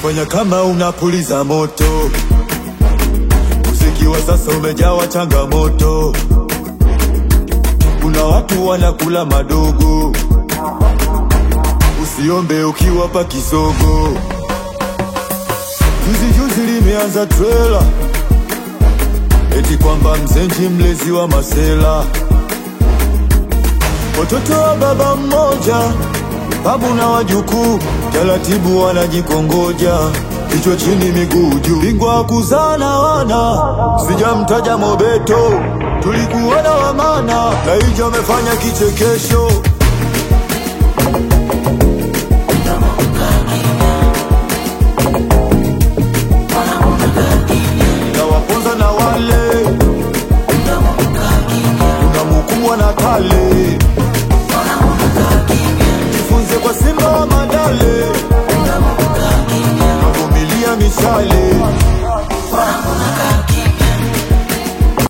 fanya kama unapuliza moto. Muziki wa sasa umejawa changamoto. Kuna watu wanakula madogo. Usiombe ukiwapa kisogo. Juzi limeanza trailer, eti kwamba Mzenji mlezi wa masela. Watoto wa baba mmoja, babu na wajukuu, taratibu wanajikongoja, kichwa chini miguu juu. Bingwa kuzana wana, sijamtaja Mobeto, tulikuwa na wamana, na hijo amefanya kichekesho. Na waponza na wale, unamukubwa na kale, jifunze kwa Simba wa Madale, navumilia mishale.